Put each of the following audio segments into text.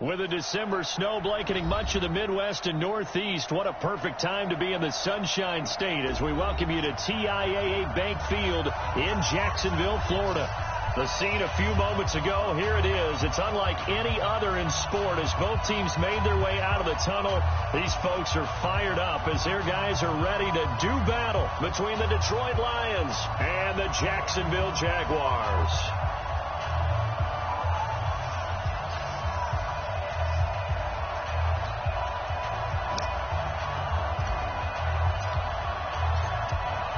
With a December snow blanketing much of the Midwest and Northeast, what a perfect time to be in the Sunshine State as we welcome you to TIAA Bank Field in Jacksonville, Florida. The scene a few moments ago, here it is. It's unlike any other in sport as both teams made their way out of the tunnel. These folks are fired up as their guys are ready to do battle between the Detroit Lions and the Jacksonville Jaguars.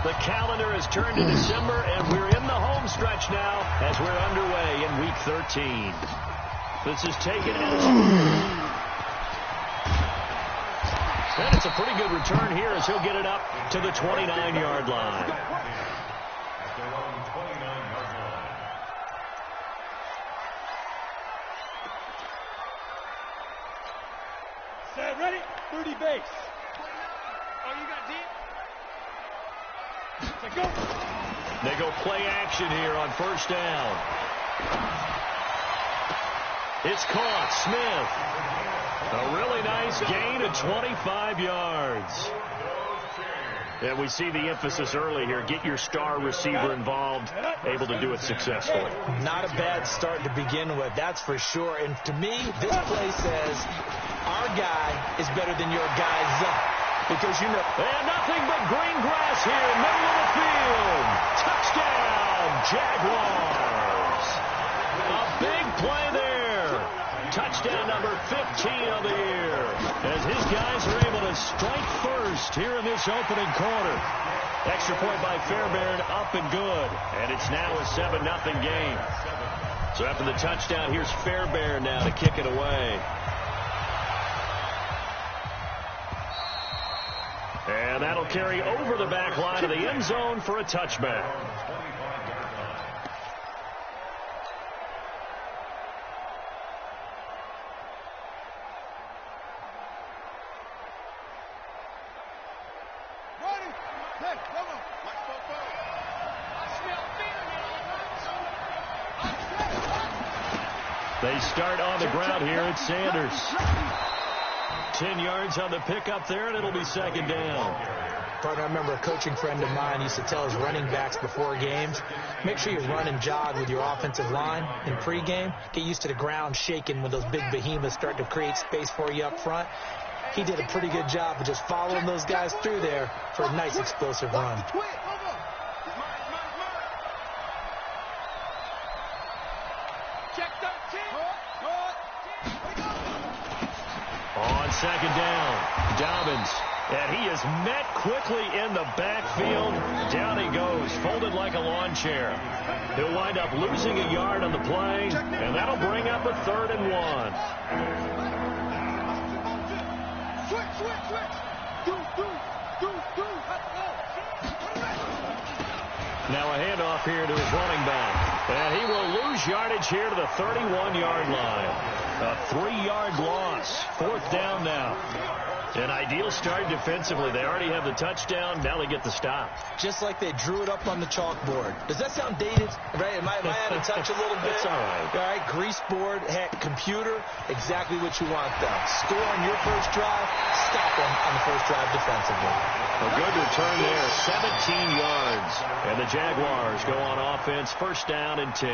The calendar has turned to December, and we're in the home stretch now as we're underway in Week 13. This is taken as... And it's a pretty good return here as he'll get it up to the 29-yard line. Set, ready? 30 base. Oh, you got deep? They go play action here on first down. It's caught. Smith. A really nice gain of 25 yards. And we see the emphasis early here. Get your star receiver involved, able to do it successfully. Not a bad start to begin with, that's for sure. And to me, this play says our guy is better than your guy's. Because you know. And nothing but green grass here, middle of the field. Touchdown, Jaguars. A big play there. Touchdown number 15 of the year. As his guys are able to strike first here in this opening quarter. Extra point by Fairbairn, up and good. And it's now a 7-0 game. So after the touchdown, here's Fairbairn now to kick it away. And that'll carry over the back line of the end zone for a touchback. They start on the ground here at Sanders. 10 yards on the pickup there, and it'll be second down. Partner, I remember a coaching friend of mine used to tell his running backs before games, make sure you run and jog with your offensive line in pregame. Get used to the ground shaking when those big behemoths start to create space for you up front. He did a pretty good job of just following those guys through there for a nice explosive run. On second down, Dobbins, and he is met quickly in the backfield. Down he goes, folded like a lawn chair. He'll wind up losing a yard on the play, and that'll bring up a 3rd and 1. Now a handoff here to his running back, and he will lose yardage here to the 31-yard line. A 3-yard loss. 4th down now. An ideal start defensively. They already have the touchdown. Now they get the stop. Just like they drew it up on the chalkboard. Does that sound dated? Right? Am I out of touch a little bit? It's all right. All right, grease board, computer, exactly what you want though. Score on your first drive, stop them on the first drive defensively. A good return there, 17 yards. And the Jaguars go on offense, first down and 10.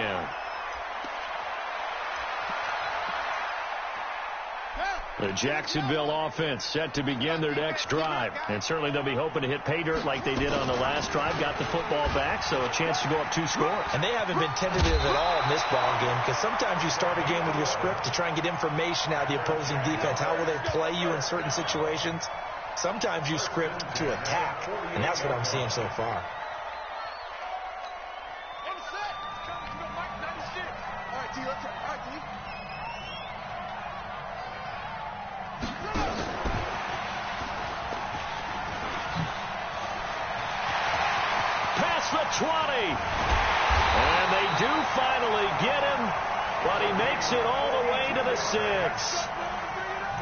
The Jacksonville offense set to begin their next drive. And certainly they'll be hoping to hit pay dirt like they did on the last drive. Got the football back, so a chance to go up 2 scores. And they haven't been tentative at all in this ball game because sometimes you start a game with your script to try and get information out of the opposing defense. How will they play you in certain situations? Sometimes you script to attack, and that's what I'm seeing so far. Past the 20. And they do finally get him, but he makes it all the way to the 6.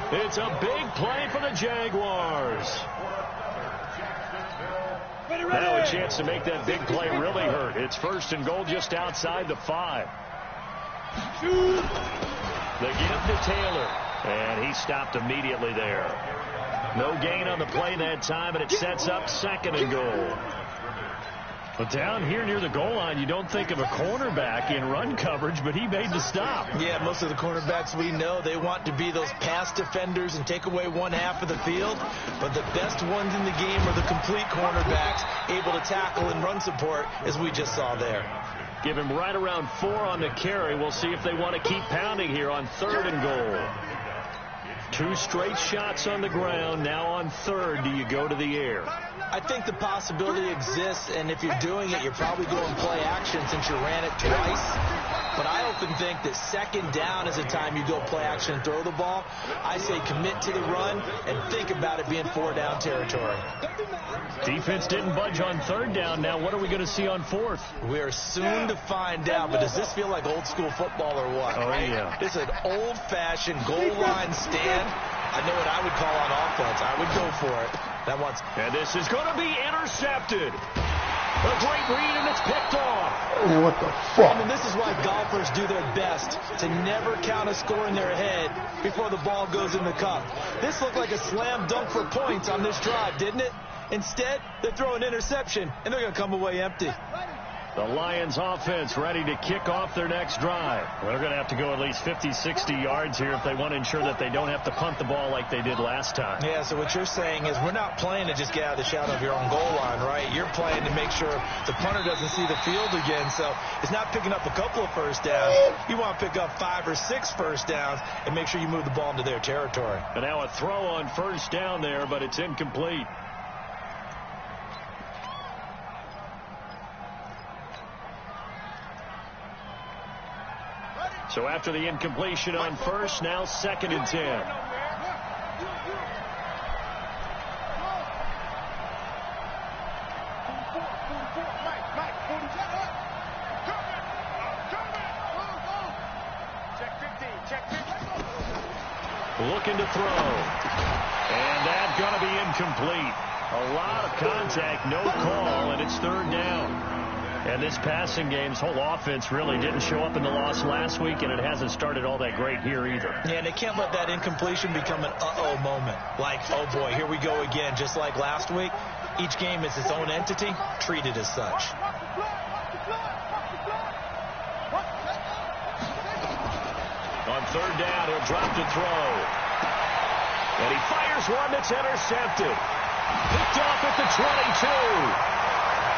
It's a big play for the Jaguars. Now a chance to make that big play really hurt. It's 1st and goal just outside the 5. The give to Taylor. And he stopped immediately there. No gain on the play that time, and it sets up 2nd and goal. But down here near the goal line, you don't think of a cornerback in run coverage, but he made the stop. Yeah, most of the cornerbacks we know, they want to be those pass defenders and take away one half of the field. But the best ones in the game are the complete cornerbacks, able to tackle and run support, as we just saw there. Give him right around 4 on the carry. We'll see if they want to keep pounding here on 3rd and goal. 2 straight shots on the ground. Now on 3rd, do you go to the air? I think the possibility exists, and if you're doing it, you're probably going play action since you ran it twice. But I often think that 2nd down is the time you go play action and throw the ball. I say commit to the run and think about it being 4-down territory. Defense didn't budge on 3rd down. Now what are we going to see on 4th? We're soon to find out, but does this feel like old school football or what? Oh, yeah. This is an old-fashioned goal line stand. I know what I would call on offense. I would go for it. And this is going to be intercepted. A great read, and it's picked off. Man, what the fuck? I mean, this is why golfers do their best to never count a score in their head before the ball goes in the cup. This looked like a slam dunk for points on this drive, didn't it? Instead, they throw an interception, and they're going to come away empty. The Lions offense ready to kick off their next drive. They're going to have to go at least 50, 60 yards here if they want to ensure that they don't have to punt the ball like they did last time. Yeah, so what you're saying is we're not playing to just get out of the shadow of your own goal line, right? You're playing to make sure the punter doesn't see the field again. So it's not picking up a couple of first downs. You want to pick up 5 or 6 first downs and make sure you move the ball into their territory. And now a throw on 1st down there, but it's incomplete. So after the incompletion on 1st, now 2nd and 10. Looking to throw. And that's going to be incomplete. A lot of contact, no call, and it's 3rd down. And this passing game's whole offense really didn't show up in the loss last week, and it hasn't started all that great here either. Yeah, and they can't let that incompletion become an uh-oh moment. Like, oh boy, here we go again, just like last week. Each game is its own entity, treated as such. On 3rd down, he'll drop to throw. And he fires one that's intercepted. Picked off at the 22.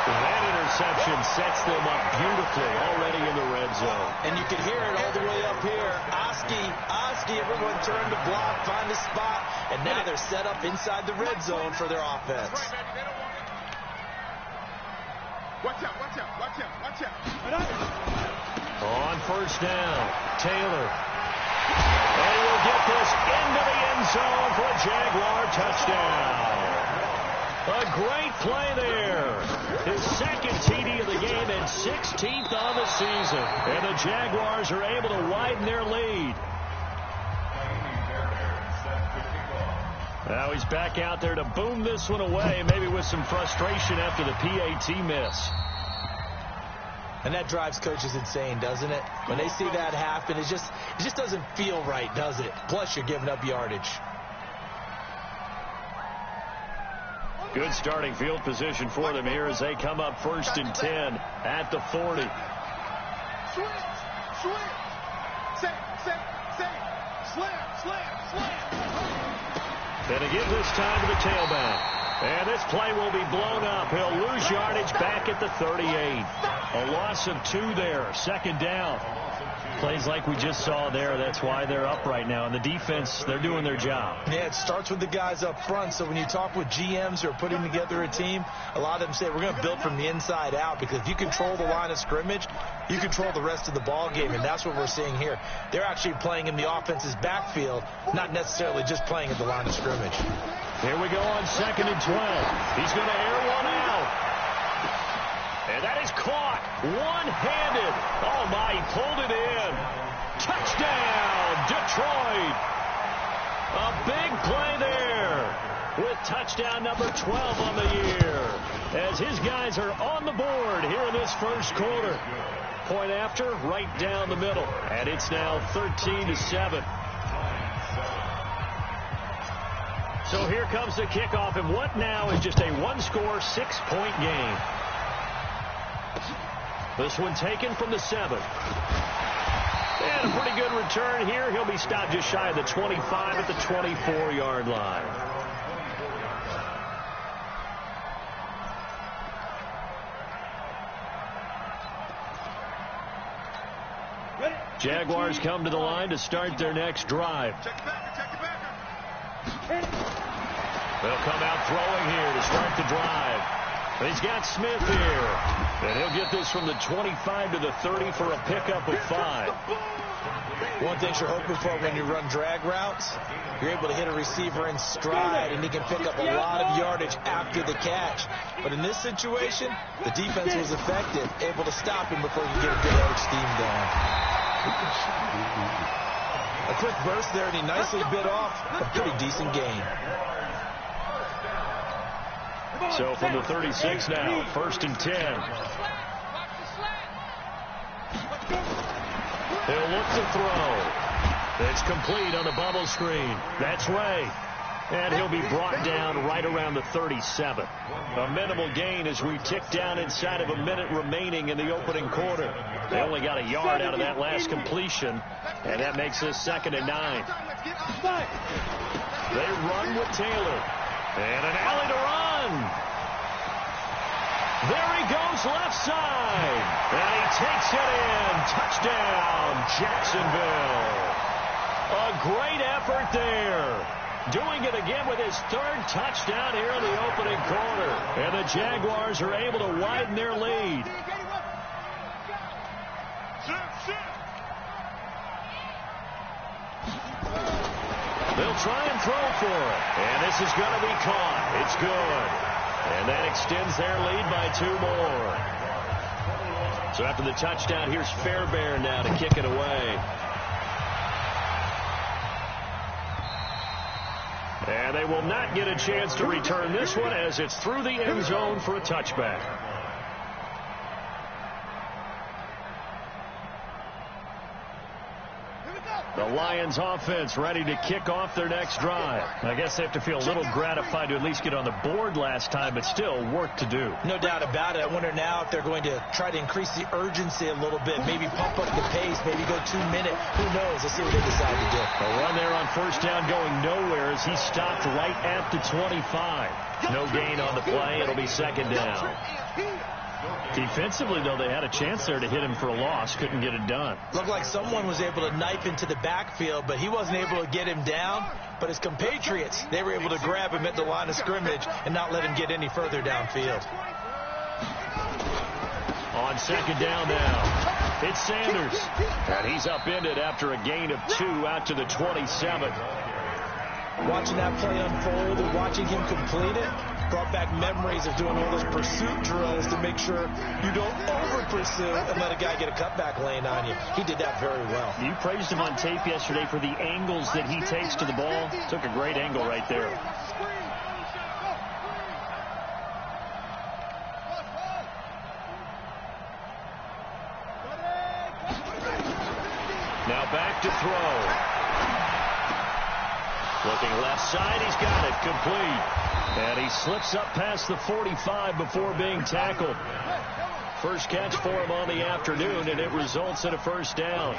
That interception sets them up beautifully already in the red zone. And you can hear it all the way up here. Oski, everyone turned to block, find a spot, and now they're set up inside the red zone for their offense. Watch out. On 1st down, Taylor. And he'll get this into the end zone for a Jaguar touchdown. A great play there. His 2nd TD of the game and 16th on the season. And the Jaguars are able to widen their lead. Now he's back out there to boom this one away, maybe with some frustration after the PAT miss. And that drives coaches insane, doesn't it? When they see that happen, it just doesn't feel right, does it? Plus, you're giving up yardage. Good starting field position for them here as they come up 1st and 10 at the 40. And to give this time to the tailback. And this play will be blown up. He'll lose yardage back at the 38. A loss of 2 there. 2nd down. Plays like we just saw there. That's why they're up right now. And the defense, they're doing their job. Yeah, it starts with the guys up front. So when you talk with GMs who are putting together a team, a lot of them say we're going to build from the inside out, because if you control the line of scrimmage, you control the rest of the ball game. And that's what we're seeing here. They're actually playing in the offense's backfield, not necessarily just playing at the line of scrimmage. Here we go on 2nd and 12. He's going to air one out. And that is caught one-handed. Oh, my, he pulled it in. Touchdown, Detroit. A big play there with touchdown number 12 on the year as his guys are on the board here in this 1st quarter. point after, right down the middle. And it's now 13-7. So here comes the kickoff, and what now is just a one-score, 6-point game. This one taken from the 7. And a pretty good return here. He'll be stopped just shy of the 25 at the 24-yard line. Jaguars come to the line to start their next drive. They'll come out throwing here to start the drive. He's got Smith here. And he'll get this from the 25 to the 30 for a pickup of 5. One thing you're hoping for when you run drag routes, you're able to hit a receiver in stride, and he can pick up a lot of yardage after the catch. But in this situation, the defense was effective, able to stop him before he could get a good yardage steam down. A quick burst there, and he nicely bit off a pretty decent gain. So from the 36 now, 1st and 10. He'll look to throw. It's complete on the bubble screen. That's Ray. And he'll be brought down right around the 37. A minimal gain as we tick down inside of a minute remaining in the opening quarter. They only got a yard out of that last completion, and that makes this 2nd and 9. They run with Taylor. And an alley to run. There he goes left side. And he takes it in. Touchdown, Jacksonville. A great effort there. Doing it again with his 3rd touchdown here in the opening quarter. And the Jaguars are able to widen their lead. They'll try and throw for it. And this is going to be caught. It's good. And that extends their lead by 2 more. So after the touchdown, here's Fairbairn now to kick it away. And they will not get a chance to return this one as it's through the end zone for a touchback. The Lions offense ready to kick off their next drive. I guess they have to feel a little gratified to at least get on the board last time, but still work to do. No doubt about it. I wonder now if they're going to try to increase the urgency a little bit, maybe pump up the pace, maybe go 2 minute. Who knows? Let's see what they decide to do. A run there on 1st down going nowhere as he stopped right at the 25. No gain on the play. It'll be 2nd down. Defensively, though, they had a chance there to hit him for a loss. Couldn't get it done. Looked like someone was able to knife into the backfield, but he wasn't able to get him down. But his compatriots, they were able to grab him at the line of scrimmage and not let him get any further downfield. On 2nd down now, it's Sanders. And he's upended after a gain of 2 out to the 27. Watching that play unfold and watching him complete it brought back memories of doing all those pursuit drills to make sure you don't over-pursue and let a guy get a cutback lane on you. He did that very well. You praised him on tape yesterday for the angles that he takes to the ball. Took a great angle right there. Now back to throw. Looking left side, he's got it, complete. And he slips up past the 45 before being tackled. First catch for him on the afternoon, and it results in a 1st down.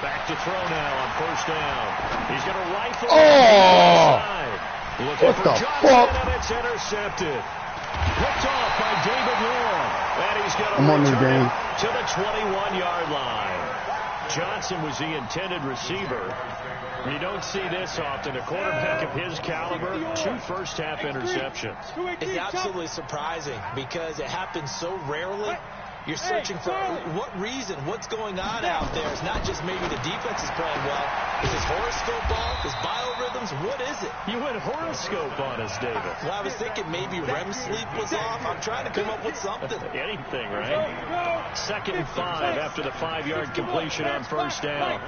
Back to throw now on 1st down. He's going to rifle it inside. Looking for Johnson, and it's intercepted. Picked off by David Long. And he's going to return it to the 21-yard line. Johnson was the intended receiver. You don't see this often. A quarterback of his caliber, 2 first-half interceptions. It's absolutely surprising because it happens so rarely. You're searching for what reason, what's going on out there. It's not just maybe the defense is playing well. Is his horoscope off? His biorhythms? What is it? You went horoscope on us, David. Well, I was thinking maybe REM sleep was off. I'm trying to come up with something. Anything, right? 2nd and 5 after the 5-yard completion on 1st down.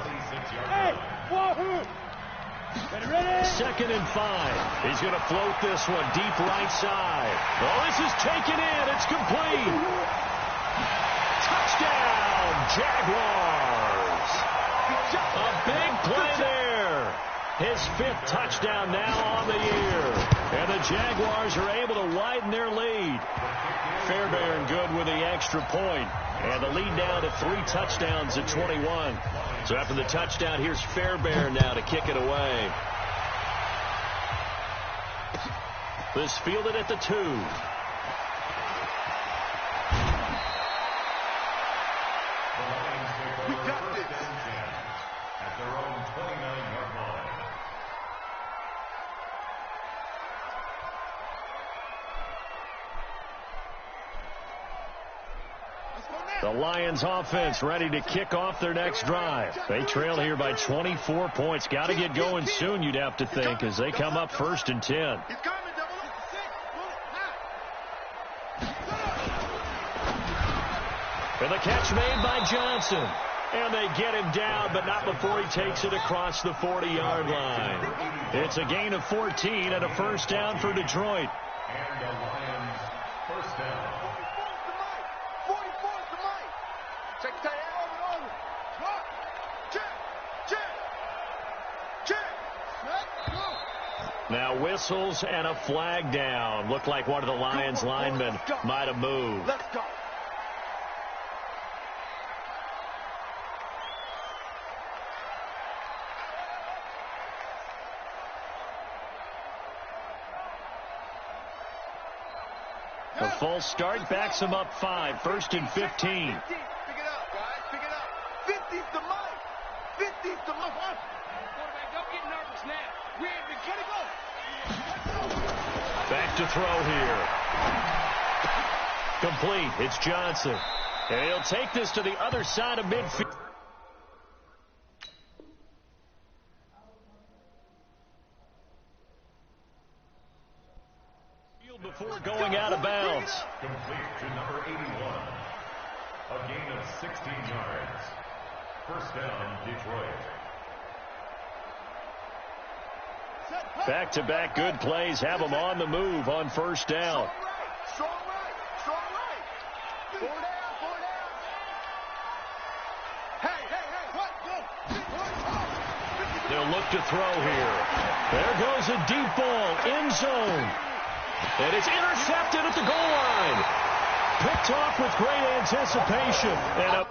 2nd and 5. He's going to float this one deep right side. Oh, this is taken in. It's complete. Touchdown, Jaguars. A big play there. His 5th touchdown now on the year. And the Jaguars are able to widen their lead. Fairbairn good with the extra point. And the lead down to 3 touchdowns at 21. So after the touchdown, here's Fairbairn now to kick it away. This fielded at the 2. We got this. At their own 29-yard line. The Lions offense ready to kick off their next drive. They trail here by 24 points. Got to get going soon, you'd have to think, as they come up 1st and 10. And the catch made by Johnson. And they get him down, but not before he takes it across the 40-yard line. It's a gain of 14 and a 1st down for Detroit. And the Lions 1st down. Now whistles and a flag down. Looked like one of the Lions linemen might have moved. Let's go. The false start backs him up 5. 1st and 15. Pick it up, guys. Pick it up. 50's the mic. 50's the mic. Quarterback, don't get nervous now. We're get it go. Back to throw here. Complete. It's Johnson. And he'll take this to the other side of midfield. Before going out of bounds. Complete to number 81. A gain of 16 yards. 1st down, Detroit. Back-to-back good plays have them on the move on 1st down. Strong right. 4 down. Hey, what? Go. They'll look to throw here. There goes a deep ball, end zone. And it's intercepted at the goal line. Picked off with great anticipation. And a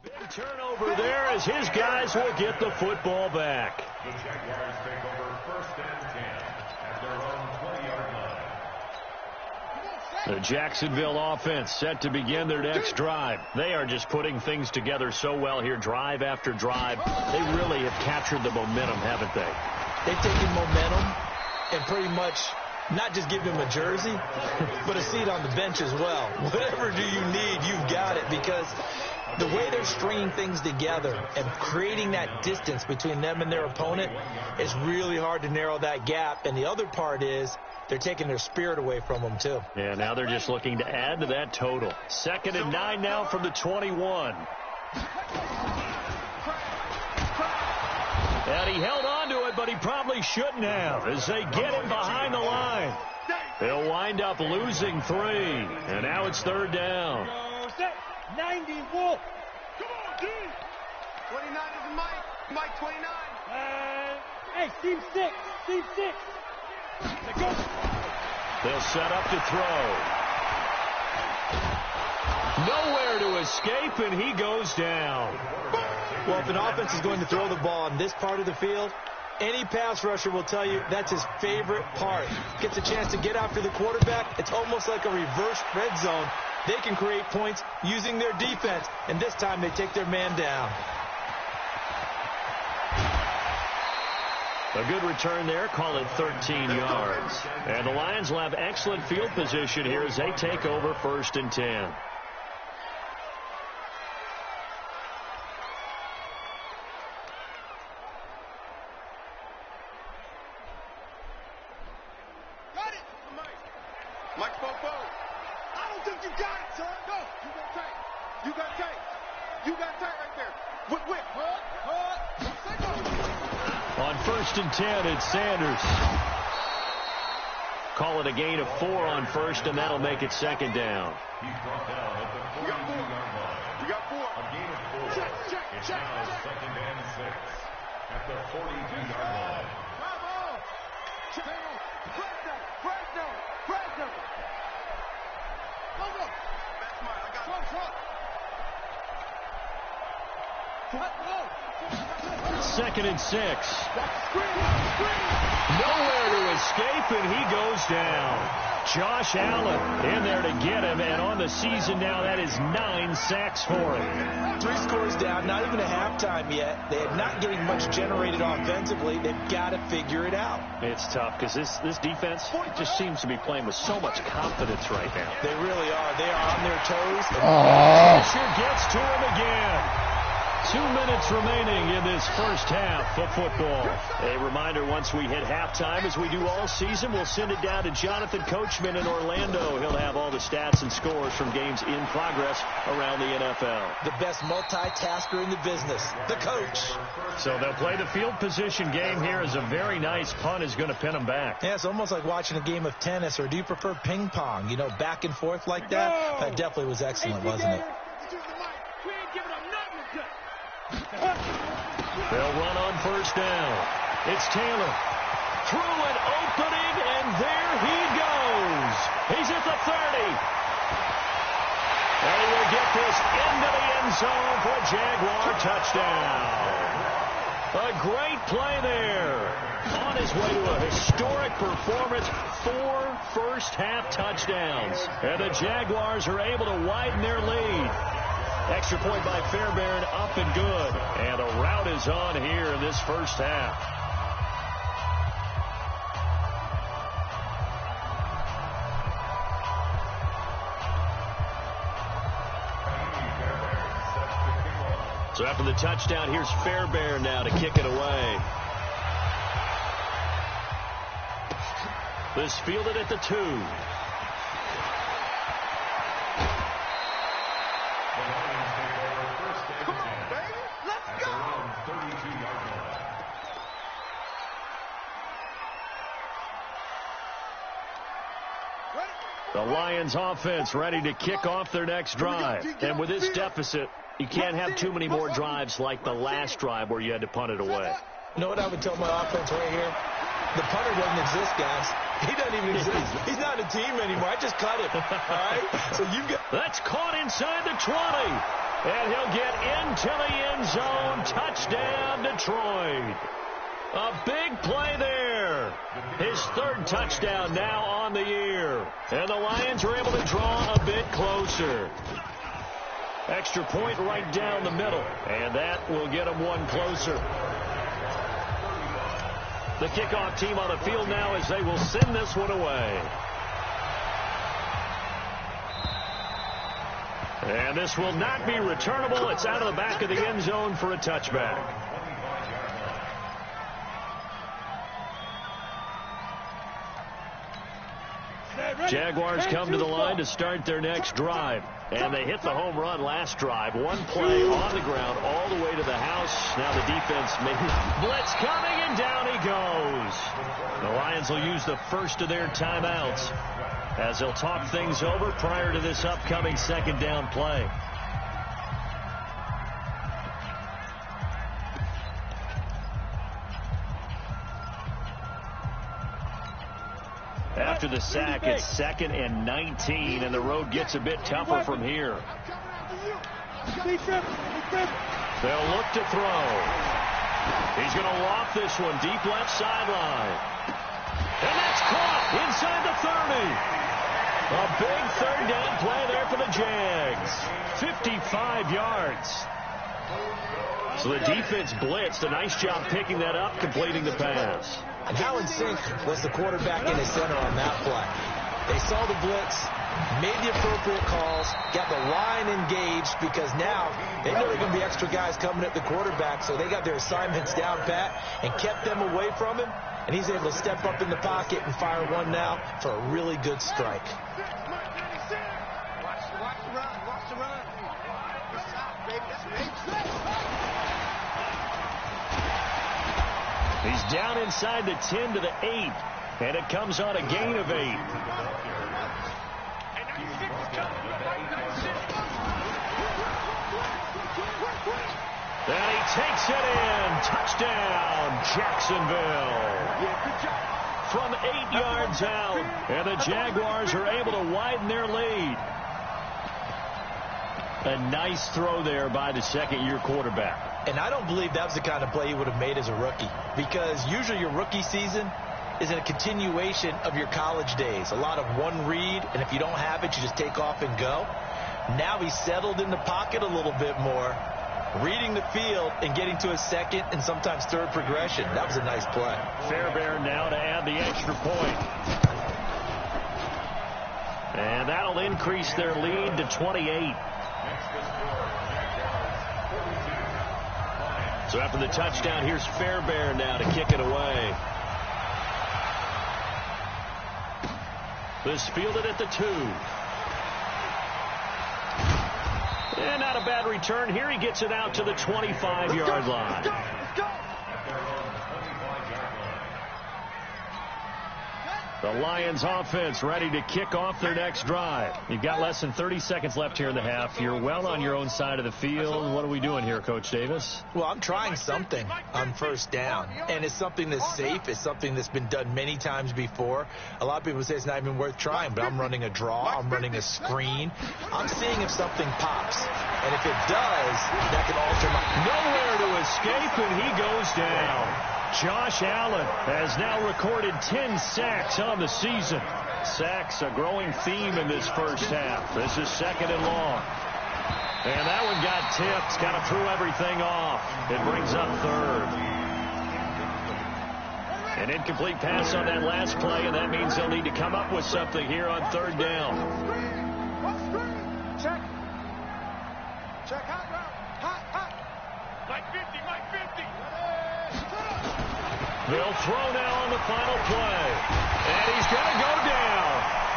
big turnover there as his guys will get the football back. The Jaguars take over 1st and 10 at their own 20-yard line. The Jacksonville offense set to begin their next drive. They are just putting things together so well here, drive after drive. They really have captured the momentum, haven't they? They've taken momentum and pretty much not just given him a jersey, but a seat on the bench as well. Whatever do you need, you've got it, because the way they're stringing things together and creating that distance between them and their opponent is really hard to narrow that gap. And the other part is they're taking their spirit away from them, too. Yeah, now they're just looking to add to that total. 2nd and 9 now from the 21. And he held on to it, but he probably shouldn't have as they get him behind the line. They'll wind up losing 3. And now it's 3rd down. 90 Wolf. Come on, D. 29 is the mic. Mike 29. Hey, Steve 6. Steve 6. They'll set up to throw. Nowhere to escape, and he goes down. Well, if an offense is going to throw the ball in this part of the field, any pass rusher will tell you that's his favorite part. Gets a chance to get after the quarterback. It's almost like a reverse red zone. They can create points using their defense, and this time they take their man down. A good return there, call it 13 yards. And the Lions will have excellent field position here as they take over 1st and 10. think you got it, son. No, you got tight. You got tight. You got tight right there. Whip. On 1st and 10, it's Sanders. Call it a gain of 4 on 1st, and that'll make it 2nd down. He's brought down at the 42-yard line. We got 4. A gain of 4. It's now 2nd and 6 at the 42-yard line. Bravo! Fresno! Go! That's mine. I got it. 2nd and 6. Nowhere to escape, and he goes down. Josh Allen in there to get him, and on the season now, that is 9 sacks for him. 3 scores down, not even a halftime yet. They are not getting much generated offensively. They've got to figure it out. It's tough because this defense just seems to be playing with so much confidence right now. They really are. They are on their toes. Pressure gets to him again. 2 minutes remaining in this first half of football. A reminder, once we hit halftime, as we do all season, we'll send it down to Jonathan Coachman in Orlando. He'll have all the stats and scores from games in progress around the NFL. The best multitasker in the business, the coach. So they'll play the field position game here as a very nice punt is going to pin them back. Yeah, it's almost like watching a game of tennis, or do you prefer ping pong? You know, back and forth like that? That definitely was excellent, wasn't it? They'll run on 1st down. It's Taylor. Through an opening, and there he goes. He's at the 30. And he will get this into the end zone for a Jaguar touchdown. A great play there. On his way to a historic performance, 4 first-half touchdowns. And the Jaguars are able to widen their lead. Extra point by Fairbairn, up and good. And a rout is on here in this first half. So after the touchdown, here's Fairbairn now to kick it away. This fielded at the 2. The Lions offense ready to kick off their next drive. And with this deficit, you can't have too many more drives like the last drive where you had to punt it away. You know what I would tell my offense right here? The punter doesn't exist, guys. He doesn't even exist. He's not a team anymore. I just cut him. All right? So you've got... That's caught inside the 20. And he'll get into the end zone. Touchdown, Detroit. A big play there. His 3rd touchdown now on the year. And the Lions are able to draw a bit closer. Extra point right down the middle. And that will get them 1 closer. The kickoff team on the field now as they will send this one away. And this will not be returnable. It's out of the back of the end zone for a touchback. Jaguars come to the line to start their next drive. And they hit the home run last drive. 1 play on the ground all the way to the house. Now the defense blitz coming, and down he goes. The Lions will use the first of their timeouts as they'll talk things over prior to this upcoming 2nd down play. After the sack, it's 2nd and 19, and the road gets a bit tougher from here. They'll look to throw. He's going to loft this one deep left sideline. And that's caught inside the 30. A big 3rd down play there for the Jags. 55 yards. So the defense blitzed. A nice job picking that up, completing the pass. And how in sync was the quarterback in his center on that play? They saw the blitz, made the appropriate calls, got the line engaged, because now they know there are going to be extra guys coming at the quarterback, so they got their assignments down pat and kept them away from him, and he's able to step up in the pocket and fire one now for a really good strike. He's down inside the 10 to the 8. And it comes on a gain of 8. And he takes it in. Touchdown, Jacksonville. From 8 yards out. And the Jaguars are able to widen their lead. A nice throw there by the second-year quarterback. And I don't believe that was the kind of play he would have made as a rookie. Because usually your rookie season is a continuation of your college days. A lot of one read, and if you don't have it, you just take off and go. Now he's settled in the pocket a little bit more, reading the field and getting to a second and sometimes third progression. That was a nice play. Fairbairn now to add the extra point. And that'll increase their lead to 28. So after the touchdown, here's Fairbairn now to kick it away. This fielded at the 2. And not a bad return. Here he gets it out to the 25-yard line. The Lions offense ready to kick off their next drive. You've got less than 30 seconds left here in the half. You're well on your own side of the field. What are we doing here, Coach Davis? Well, I'm trying something on first down. And it's something that's safe. It's something that's been done many times before. A lot of people say it's not even worth trying, but I'm running a draw. I'm running a screen. I'm seeing if something pops. And if it does, that can alter my... Nowhere to escape, and he goes down. Josh Allen has now recorded 10 sacks on the season. Sacks a growing theme in this first half. This is second and long. And that one got tipped. Kind of threw everything off. It brings up third. An incomplete pass on that last play, and that means they'll need to come up with something here on third down. Check. Check hot route. Hot. Mike 50, Mike 50. They'll throw now on the final play. And he's going to go down.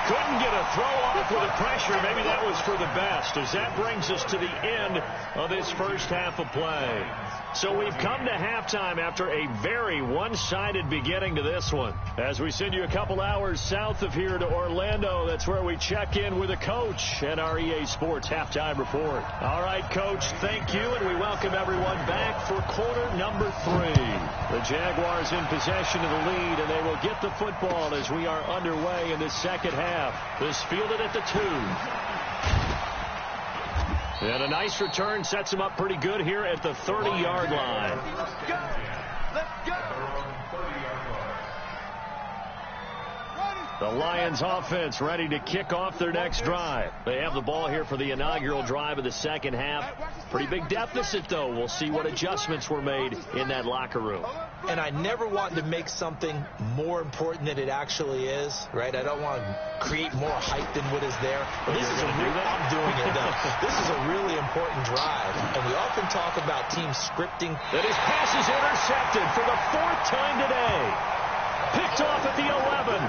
Couldn't get a throw off with the pressure. Maybe that was for the best, as that brings us to the end of this first half of play. So we've come to halftime after a very one-sided beginning to this one. As we send you a couple hours south of here to Orlando, that's where we check in with a coach and our EA Sports Halftime Report. All right, Coach, thank you, and we welcome everyone back for quarter number 3. The Jaguars in possession of the lead, and they will get the football as we are underway in the second half. This fielded at the 2. And a nice return sets him up pretty good here at the 30-yard line. Let's go. Let's go. The Lions offense ready to kick off their next drive. They have the ball here for the inaugural drive of the second half. Pretty big deficit, though. We'll see what adjustments were made in that locker room. And I never want to make something more important than it actually is, right? I don't want to create more hype than what is there. But this is I'm doing it, though. This is a really important drive. And we often talk about teams scripting. That his pass is intercepted for the 4th time today. Picked off at the 11.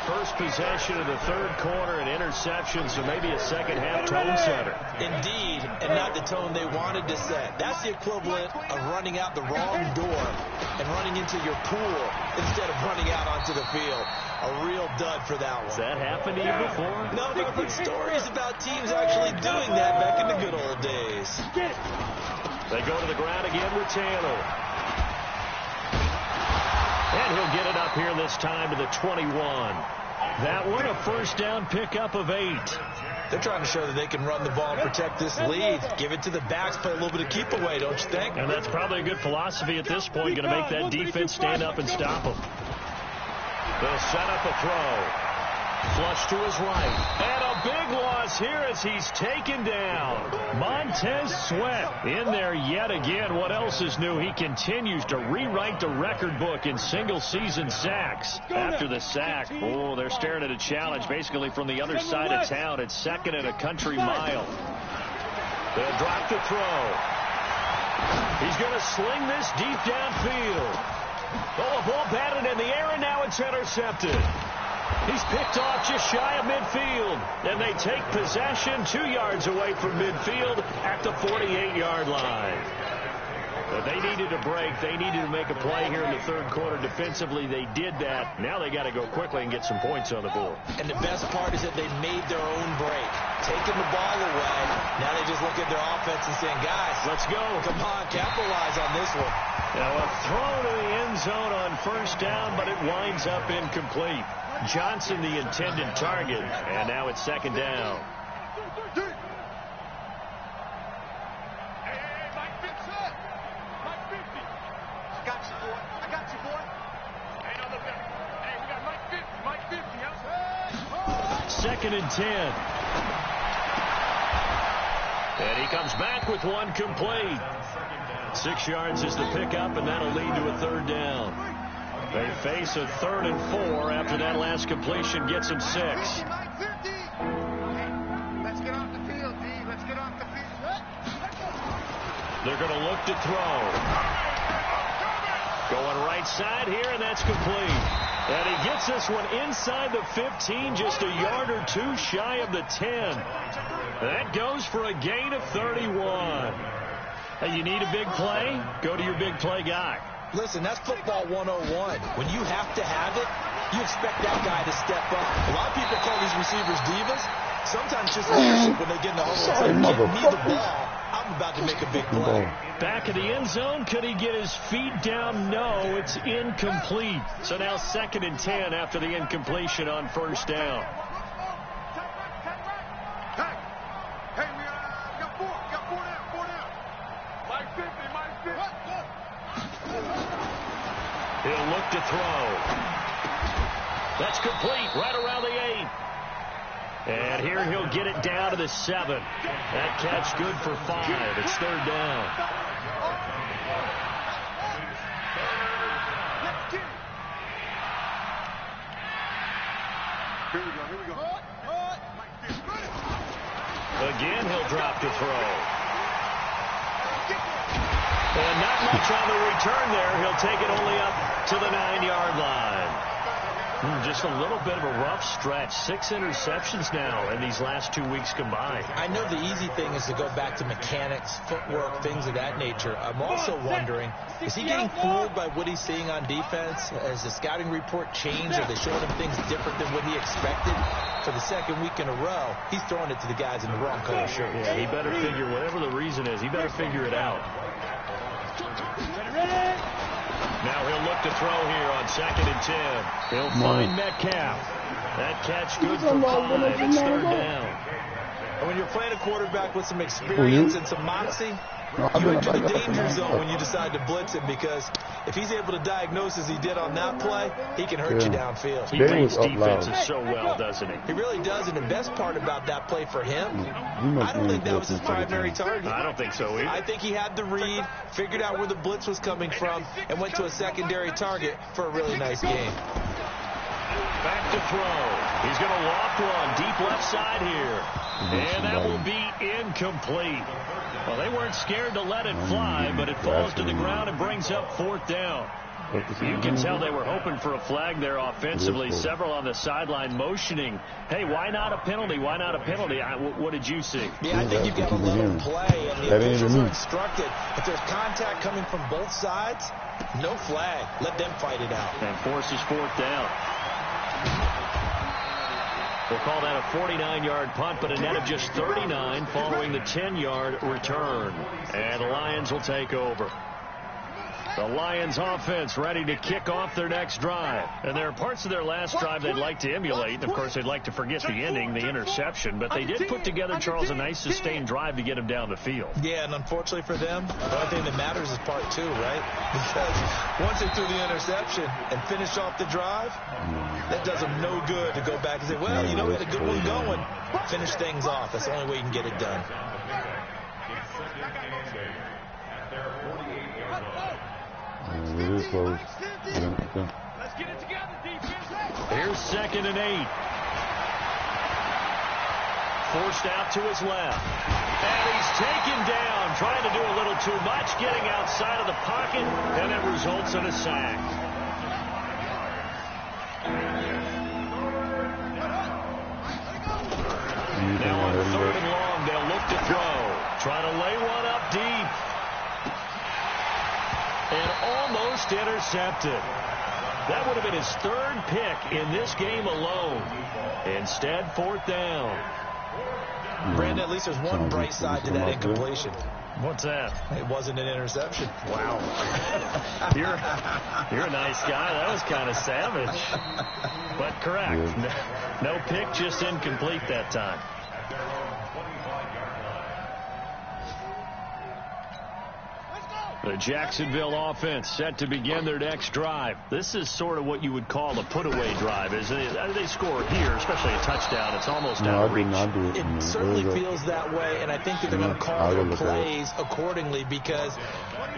First possession of the third quarter, an interception, so maybe a second-half tone setter. Indeed, and not the tone they wanted to set. That's the equivalent of running out the wrong door and running into your pool instead of running out onto the field. A real dud for that one. Has that happened to you before? No, but I've heard stories about teams actually doing that back in the good old days. They go to the ground again with Taylor. And he'll get it up here this time to the 21. That one, a first down pickup of 8. They're trying to show that they can run the ball and protect this lead. Give it to the backs, play a little bit of keep away, don't you think? And that's probably a good philosophy at this point. Going to make that defense stand up and stop them. They'll set up a throw. Flush to his right. And a big loss here as he's taken down. Montez Sweat in there yet again. What else is new? He continues to rewrite the record book in single-season sacks. After the sack, oh, they're staring at a challenge basically from the other side of town. It's second and a country mile. They'll drop the throw. He's going to sling this deep downfield. Oh, a ball batted in the air, and now it's intercepted. He's picked off just shy of midfield, and they take possession 2 yards away from midfield at the 48-yard line. But they needed a break. They needed to make a play here in the third quarter. Defensively, they did that. Now they got to go quickly and get some points on the board. And the best part is that they made their own break. Taking the ball away. Now they just look at their offense and saying, guys, let's go. Come on, capitalize on this one. Now a throw to the end zone on first down, but it winds up incomplete. Johnson the intended target, and now it's second down. Second and 10. And he comes back with one complete. 6 yards is the pickup, and that'll lead to a third down. They face a 3rd and 4 after that last completion gets them 6. Let's get off the field, D. Let's get off the field. They're going to look to throw. Going right side here, and that's complete. And he gets this one inside the 15, just a yard or two shy of the 10. That goes for a gain of 31. Hey, you need a big play? Go to your big play guy. Listen, that's football 101. When you have to have it, you expect that guy to step up. A lot of people call these receivers divas. Sometimes just leadership when they get in the hole and say, give me the ball. I'm about to make a big play. Back in the end zone, could he get his feet down? No, it's incomplete. So now 2nd and 10 after the incompletion on first down. Hey, we got four down. Mike 50. He'll look to throw. That's complete right around the 8. And here he'll get it down to the 7. That catch good for 5. It's third down. Here we go. Again, he'll drop to throw. And not much on the return there. He'll take it only up to the 9-yard line. Just a little bit of a rough stretch. 6 interceptions now in these last 2 weeks combined. I know the easy thing is to go back to mechanics, footwork, things of that nature. I'm also wondering, is he getting fooled by what he's seeing on defense? Has the scouting report changed? Are they showing him things different than what he expected? For the second week in a row, he's throwing it to the guys in the wrong color shirts. Yeah, he better figure, whatever the reason is, he better figure it out. Now he'll look to throw here on 2nd and 10. He'll find Metcalf. That catch good for 5. It's third down. And when you're playing a quarterback with some experience and some moxie, you enter the danger zone when you decide to blitz him, because if he's able to diagnose as he did on that play, he can hurt you downfield. He reads defenses so well, doesn't he? He really does, and the best part about that play for him, I don't think that was his primary target. I don't think so either. I think he had the read, figured out where the blitz was coming from, and went to a secondary target for a really nice game. Back to throw. He's going to loft one deep left side here. And that will be incomplete. Well, they weren't scared to let it fly, but it falls to the ground and brings up 4th down. You can tell they were hoping for a flag there offensively. Several on the sideline motioning, hey, why not a penalty? Why not a penalty? What did you see? Yeah, I think you've got to let them play, and the officials are instructed. If there's contact coming from both sides, no flag. Let them fight it out. And forces 4th down. We'll call that a 49-yard punt, but a net of just 39 following the 10-yard return. And the Lions will take over. The Lions offense ready to kick off their next drive. And there are parts of their last drive they'd like to emulate. And, of course, they'd like to forget the ending, the interception. But they did put together, Charles, a nice sustained drive to get them down the field. Yeah, and unfortunately for them, the only thing that matters is part 2, right? Because once they threw the interception and finished off the drive, that does them no good to go back and say, well, you know, we had a good one going. Finish things off. That's the only way you can get it done. It is close. Let's get it together, defense. Here's 2nd and 8. Forced out to his left. And he's taken down, trying to do a little too much, getting outside of the pocket, and it results in a sack. Now on 3rd and long, they'll look to throw. Try to lay one up deep. and almost intercepted. That would have been his third pick in this game alone. Instead, fourth down. Brandon, at least there's one bright side to that incompletion. What's that? It wasn't an interception. Wow. You're a nice guy. That was kind of savage. But correct. Yeah. No pick, just incomplete that time. The Jacksonville offense set to begin their next drive. This is sort of what you would call a put-away drive, isn't it? They score here, especially a touchdown. It's almost out of reach. It certainly feels that way, and I think that they're going to call their plays accordingly, because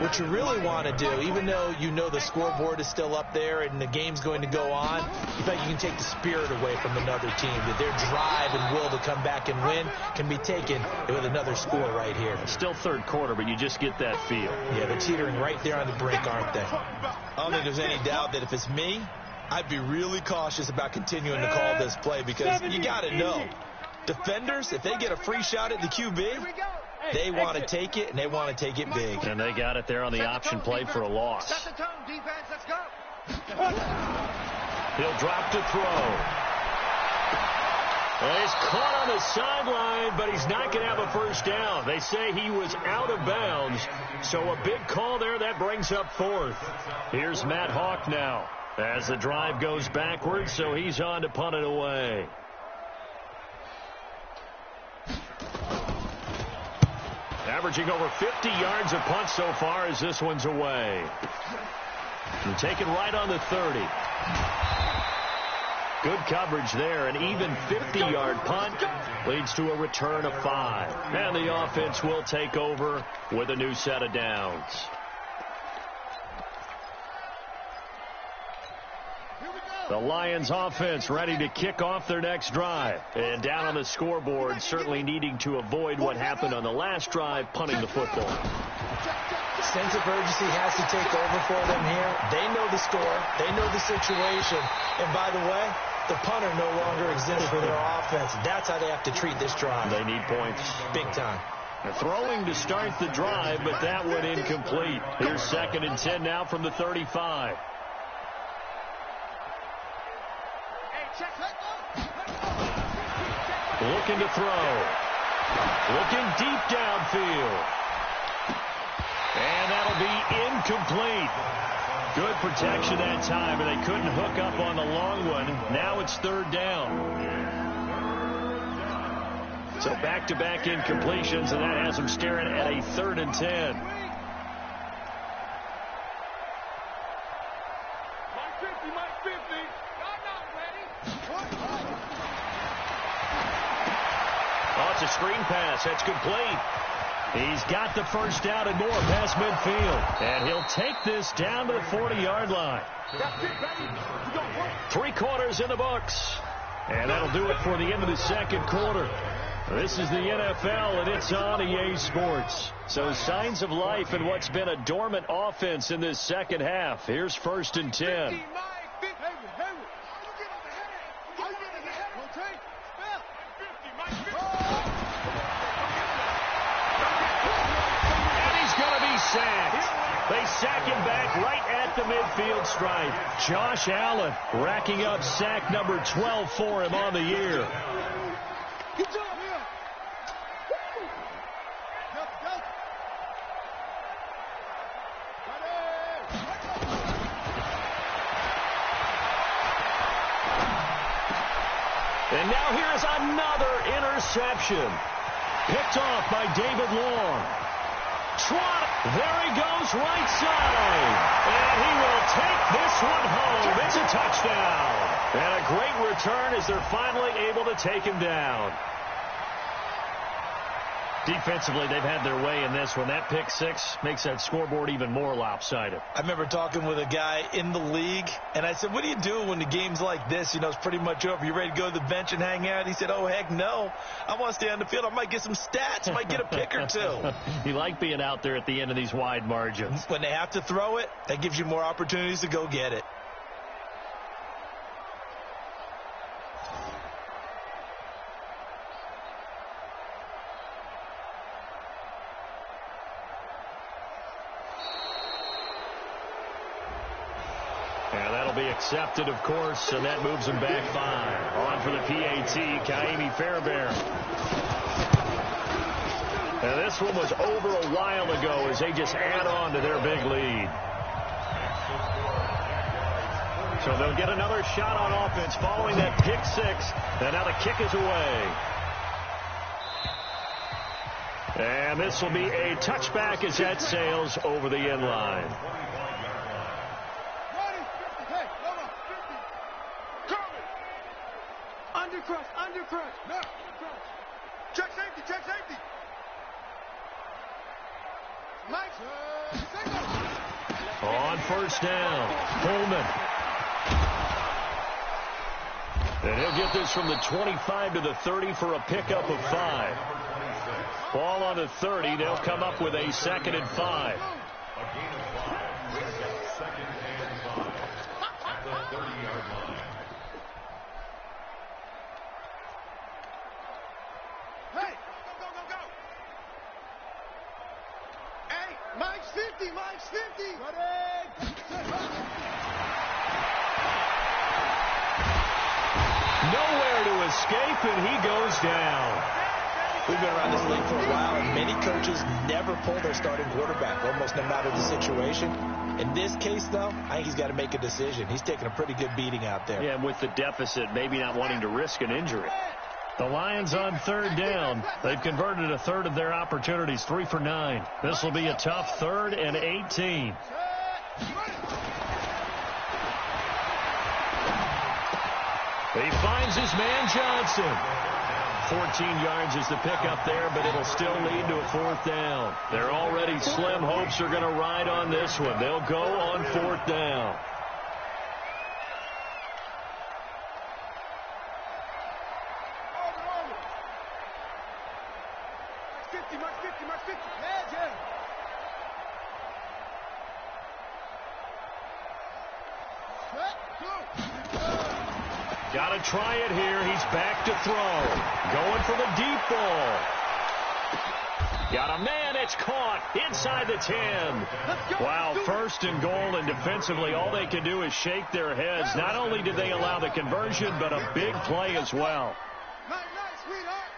what you really want to do, even though you know the scoreboard is still up there and the game's going to go on, you think you can take the spirit away from another team, that their drive and will to come back and win can be taken with another score right here. It's still third quarter, but you just get that feel. Yeah, they're teetering right there on the brink, aren't they? I don't think there's any doubt that if it's me, I'd be really cautious about continuing to call this play, because you got to know, defenders, if they get a free shot at the QB, they want to take it, and they want to take it big. And they got it there on the option play for a loss. Set the tone, defense. Let's go. He'll drop to throw. Well, he's caught on the sideline, but he's not going to have a first down. They say he was out of bounds, so a big call there. That brings up fourth. Here's Matt Hawk now as the drive goes backwards, so he's on to punt it away. Averaging over 50 yards a punt so far as this one's away. And taken right on the 30. Good coverage there. An even 50-yard punt leads to a return of 5. And the offense will take over with a new set of downs. The Lions offense ready to kick off their next drive. And down on the scoreboard, certainly needing to avoid what happened on the last drive, punting the football. Sense of urgency has to take over for them here. They know the score. They know the situation. And by the way, the punter no longer exists for their offense. That's how they have to treat this drive. They need points. Big time. They're throwing to start the drive, but that one incomplete. Here's 2nd and 10 now from the 35. Looking to throw. Looking deep downfield. And that'll be incomplete. Good protection that time, and they couldn't hook up on the long one. Now it's 3rd down. So back-to-back incompletions, and that has them staring at a 3rd and 10. Oh, it's a screen pass. That's complete. He's got the first down and more past midfield. And he'll take this down to the 40-yard line. 3 quarters in the books. And that'll do it for the end of the 2nd quarter. This is the NFL, and it's on EA Sports. So signs of life in what's been a dormant offense in this second half. Here's 1st and 10. Sacked. They sack him back right at the midfield stripe. Josh Allen racking up sack number 12 for him on the year. And now here is another interception. Picked off by David Long. Trot, there he goes, right side. And he will take this one home. It's a touchdown. And a great return as they're finally able to take him down. Defensively, they've had their way in this one. That pick 6 makes that scoreboard even more lopsided. I remember talking with a guy in the league, and I said, what do you do when the game's like this? You know, it's pretty much over. You ready to go to the bench and hang out? He said, oh, heck no. I want to stay on the field. I might get some stats. I might get a pick or 2. You like being out there at the end of these wide margins. When they have to throw it, that gives you more opportunities to go get it. be accepted, of course, and that moves them back 5. On for the PAT, Kaimi Fairbairn. And this one was over a while ago as they just add on to their big lead. So they'll get another shot on offense following that pick 6. And now the kick is away. And this will be a touchback as that sails over the end line. Undercrush. No. Check safety. Mike. On first down, Pullman. And he'll get this from the 25 to the 30 for a pickup of 5. Ball on the 30. They'll come up with a 2nd and 5. A gain of 5 brings up 2nd and 5 at the 30-yard line. Hey, go. Hey, Mike's 50. Ready? Nowhere to escape, and he goes down. We've been around this league for a while, and many coaches never pull their starting quarterback, almost no matter the situation. In this case, though, I think he's got to make a decision. He's taking a pretty good beating out there. Yeah, and with the deficit, maybe not wanting to risk an injury. The Lions on 3rd down. They've converted a third of their opportunities, 3 for 9. This will be a tough 3rd and 18. He finds his man Johnson. 14 yards is the pickup there, but it'll still lead to a 4th down. Their already slim hopes are going to ride on this one. They'll go on 4th down. Got to try it here. He's back to throw. Going for the deep ball. Got a man. It's caught inside the 10. Wow, 1st and goal, and defensively all they can do is shake their heads. Not only did they allow the conversion, but a big play as well. Nice, sweetheart.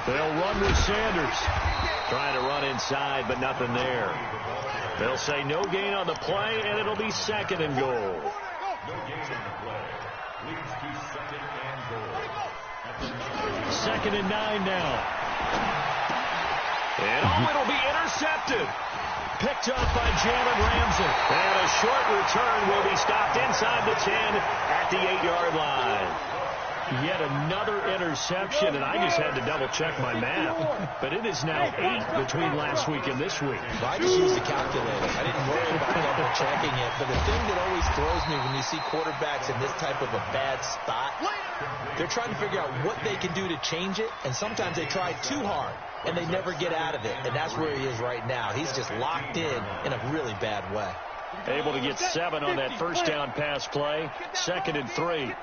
They'll run with Sanders. Trying to run inside, but nothing there. They'll say no gain on the play, and it'll be 2nd and goal. No gain on the play. Leads to 2nd and goal. 2nd and 9 now. And it'll be intercepted. Picked up by Jalen Ramsey. And a short return will be stopped inside the 10 at the 8-yard line. Yet another interception, and I just had to double-check my math. But it is now 8 between last week and this week. Well, I just used the calculator. I didn't worry about double-checking it. But the thing that always throws me when you see quarterbacks in this type of a bad spot, they're trying to figure out what they can do to change it, and sometimes they try too hard, and they never get out of it. And that's where he is right now. He's just locked in a really bad way. Able to get 7 on that first down pass play. 2nd and 3.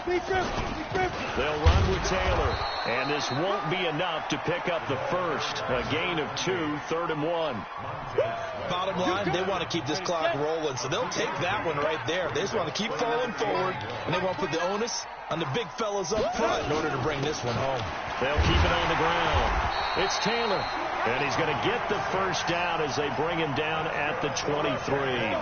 They'll run with Taylor, and this won't be enough to pick up the first. A gain of 2, 3rd and 1. Bottom line, they want to keep this clock rolling, so they'll take that one right there. They just want to keep falling forward, and they want to put the onus on the big fellas up front in order to bring this one home. They'll keep it on the ground. It's Taylor, and he's going to get the first down as they bring him down at the 23.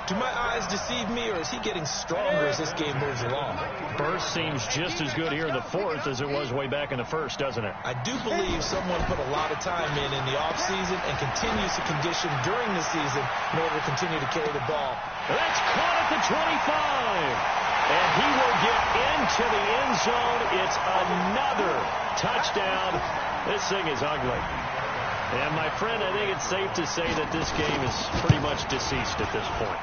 Do my eyes deceive me, or is he getting stronger as this game moves along? Burst seems just as good here in the 4th as it was way back in the 1st, doesn't it? I do believe someone put a lot of time in the offseason and continues to condition during the season in order to continue to carry the ball. That's caught at the 25. And he will get into the end zone. It's another touchdown. This thing is ugly. And, my friend, I think it's safe to say that this game is pretty much deceased at this point.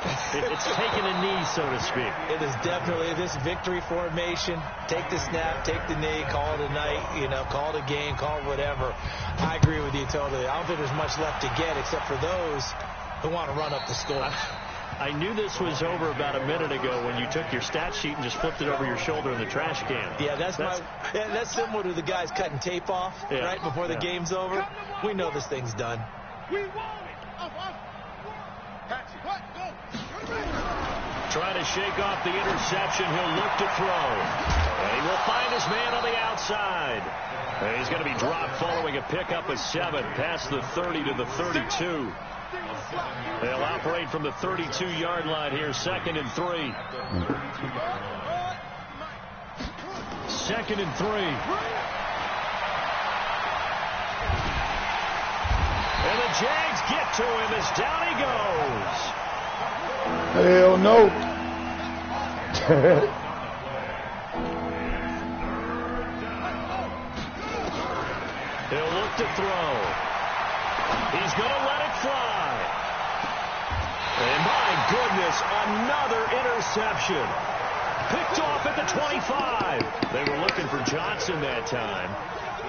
It's taken a knee, so to speak. It is definitely this victory formation. Take the snap, take the knee, call it a night, call it a game, call it whatever. I agree with you totally. I don't think there's much left to get except for those who want to run up the score. I knew this was over about a minute ago when you took your stat sheet and just flipped it over your shoulder in the trash can. Yeah, that's similar to the guys cutting tape off right before the game's over. We know this thing's done. We want it. Trying to shake off the interception. He'll look to throw. And he will find his man on the outside. And he's going to be dropped following a pickup of 7 past the 30 to the 32. They'll operate from the 32-yard line here, 2nd and 3. 2nd and 3. And the Jags get to him as down he goes. Hell no. He'll look to throw. He's going to let it fly. And my goodness, another interception. Picked off at the 25. They were looking for Johnson that time.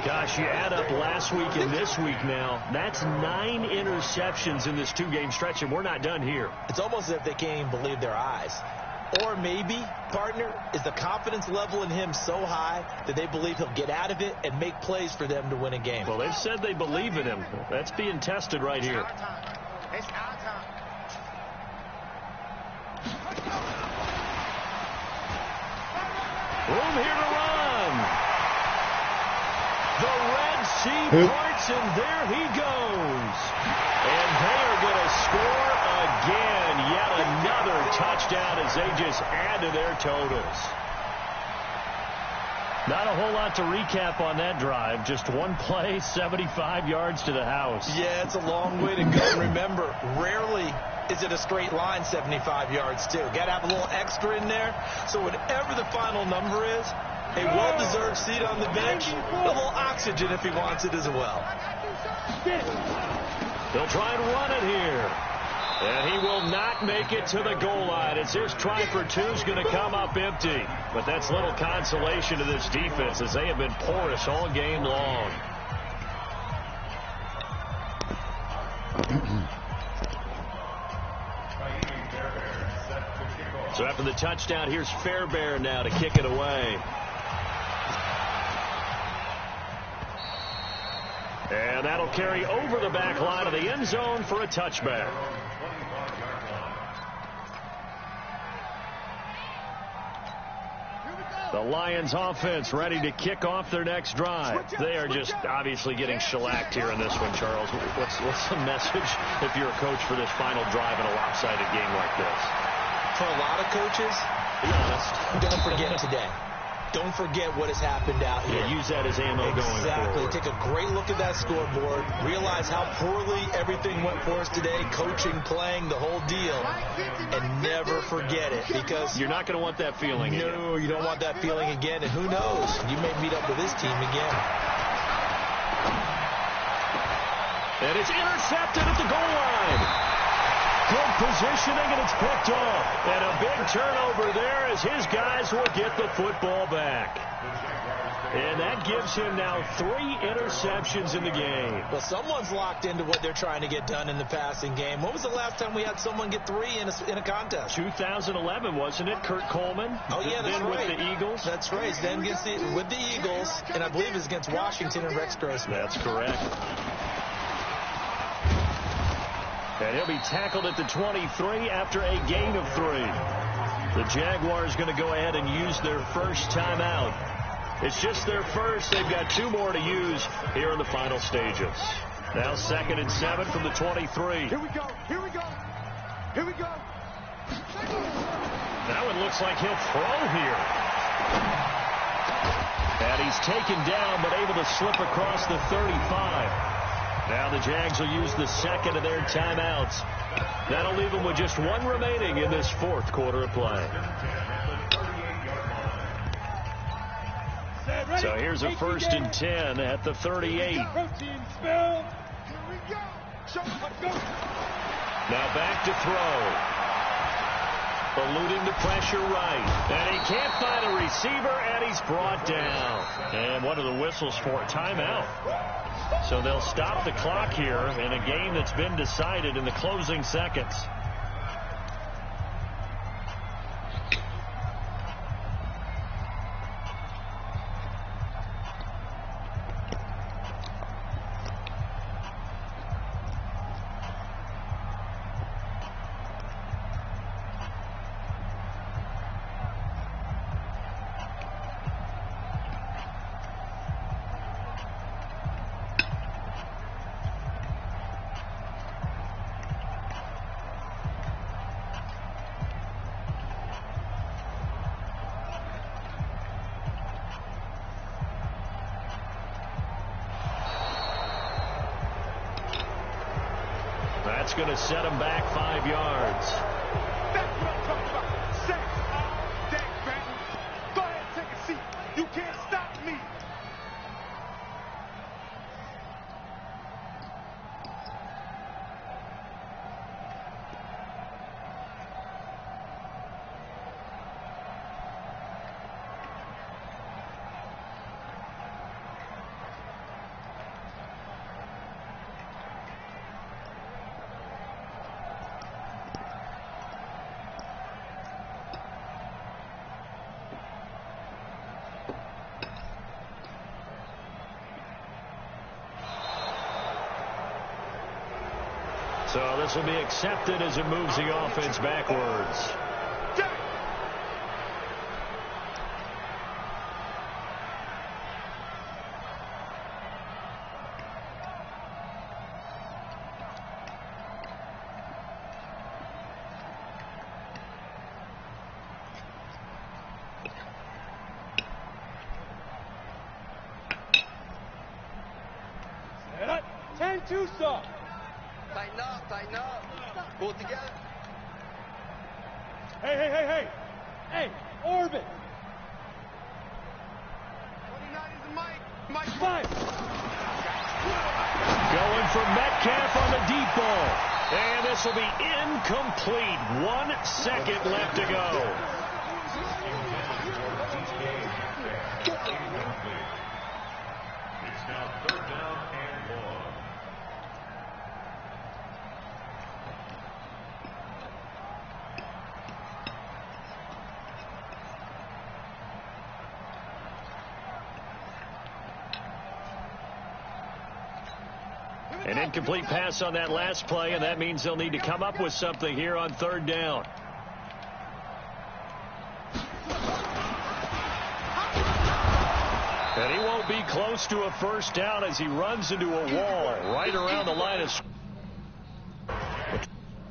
Gosh, you add up last week and this week now. That's 9 interceptions in this 2-game stretch, and we're not done here. It's almost as if they can't even believe their eyes. Or maybe, partner, is the confidence level in him so high that they believe he'll get out of it and make plays for them to win a game. Well, they've said they believe in him. That's being tested right here. It's our time. Room here to run. The Red Sea parts, and there he goes. And they are going to score again. Yet another touchdown as they just add to their totals. Not a whole lot to recap on that drive. Just one play, 75 yards to the house. Yeah, it's a long way to go. Remember, rarely is it a straight line 75 yards, too. Got to have a little extra in there. So whatever the final number is, a well-deserved seat on the bench, a little oxygen if he wants it as well. They'll try and run it here. And he will not make it to the goal line. It's his try for 2 is going to come up empty. But that's little consolation to this defense as they have been porous all game long. So after the touchdown, here's Fairbairn now to kick it away. And that'll carry over the back line of the end zone for a touchback. The Lions offense ready to kick off their next drive. They are just obviously getting shellacked here in this one, Charles. What's the message if you're a coach for this final drive in a lopsided game like this? For a lot of coaches, be honest, don't forget today. Don't forget what has happened out here. Yeah, use that as ammo going forward. Exactly. Take a great look at that scoreboard. Realize how poorly everything went for us today. Coaching, playing, the whole deal. And never forget it, because you're not going to want that feeling again. No, you don't want that feeling again. And who knows? You may meet up with this team again. And it's intercepted at the goal line. Good positioning, and it's picked off. And a big turnover there as his guys will get the football back. And that gives him now 3 interceptions in the game. Well, someone's locked into what they're trying to get done in the passing game. When was the last time we had someone get 3 in a contest? 2011, wasn't it? Kurt Coleman? Oh, yeah, that's then right. With the Eagles? That's right. Then with the Eagles, and I believe it's against Washington and Rex Grossman. That's correct. And he'll be tackled at the 23 after a gain of 3. The Jaguars going to go ahead and use their first timeout. It's just their first. They've got 2 more to use here in the final stages. Now 2nd and 7 from the 23. Here we go. Here we go. Here we go. That one looks like he'll throw here. And he's taken down, but able to slip across the 35. Now the Jags will use the 2nd of their timeouts. That'll leave them with just 1 remaining in this 4th quarter of play. So here's a 1st and 10 at the 38. Now back to throw. Eluding the pressure right. And he can't find a receiver, and he's brought down. And what are the whistles for? Timeout. So they'll stop the clock here in a game that's been decided in the closing seconds. That's going to set him back 5 yards. That's what I'm talking about. Sacks all day, baby. Go ahead and take a seat. You can't stop me. So this will be accepted as it moves the offense backwards. Set up. 10-2 stop. Tighten up, tighten up. Pull together. Hey. Hey, Orbit. 29 is the mic. Mike 5. Going for Metcalf on the deep ball. And this will be incomplete. 1 second left to go. It's now 3rd down and 1. An incomplete pass on that last play, and that means they'll need to come up with something here on 3rd down. And he won't be close to a first down as he runs into a wall right around the line of scrimmage.